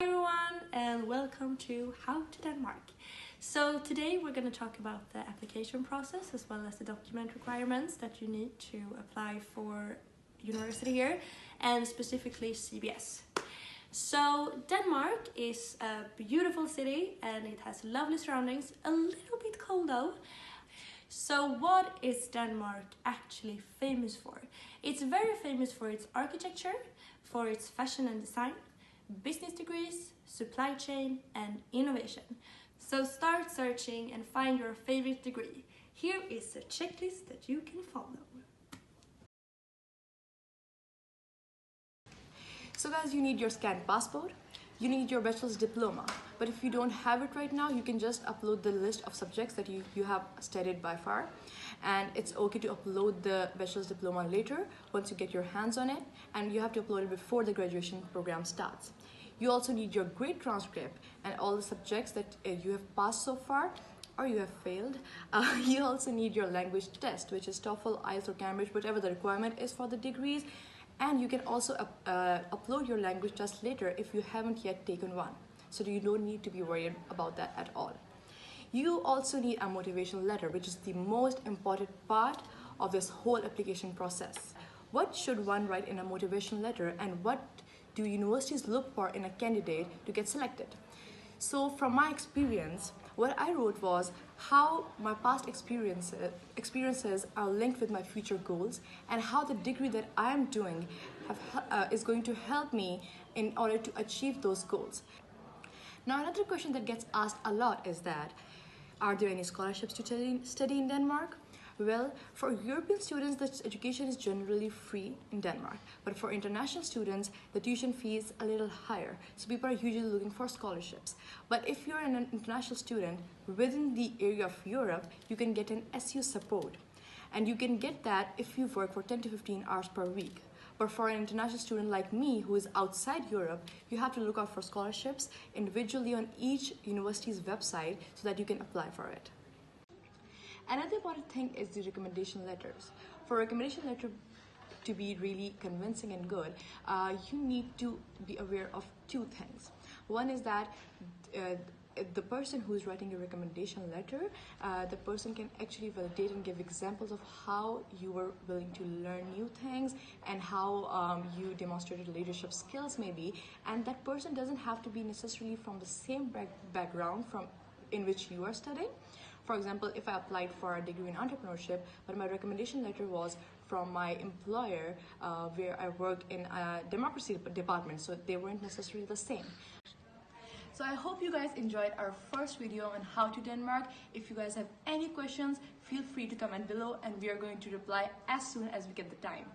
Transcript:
Everyone, and welcome to How to Denmark. So today we're going to talk about the application process as well as the document requirements that you need to apply for university here, and specifically CBS. So Denmark is a beautiful city and it has lovely surroundings, a little bit cold though. So what is Denmark actually famous for? It's very famous for its architecture, for its fashion and design, business degrees, supply chain, and innovation. So start searching and find your favorite degree. Here is a checklist that you can follow. So guys, you need your scanned passport, you need your bachelor's diploma, but if you don't have it right now, you can just upload the list of subjects that you have studied by far, and it's okay to upload the bachelor's diploma later once you get your hands on it, and you have to upload it before the graduation program starts. You also need your grade transcript and all the subjects that you have passed so far or you have failed. You also need your language test, which is TOEFL, IELTS or Cambridge, whatever the requirement is for the degrees. And you can also upload your language test later if you haven't yet taken one. So you don't need to be worried about that at all. You also need a motivation letter, which is the most important part of this whole application process. What should one write in a motivation letter, and what do universities look for in a candidate to get selected? So from my experience, what I wrote was how my past experiences are linked with my future goals, and how the degree that I am doing is going to help me in order to achieve those goals. Now, another question that gets asked a lot is that, are there any scholarships to study in Denmark? Well, for European students, the education is generally free in Denmark. But for international students, the tuition fee is a little higher. So people are usually looking for scholarships. But if you're an international student within the area of Europe, you can get an SU support. And you can get that if you work for 10 to 15 hours per week. But for an international student like me who is outside Europe, you have to look out for scholarships individually on each university's website so that you can apply for it. Another important thing is the recommendation letters. For a recommendation letter to be really convincing and good, you need to be aware of two things. One is that the person who is writing a recommendation letter, the person can actually validate and give examples of how you were willing to learn new things and how you demonstrated leadership skills maybe, and that person doesn't have to be necessarily from the same background in which you are studying. For example, if I applied for a degree in entrepreneurship, but my recommendation letter was from my employer where I worked in a democracy department, so they weren't necessarily the same. So I hope you guys enjoyed our first video on How to Denmark. If you guys have any questions, feel free to comment below and we are going to reply as soon as we get the time.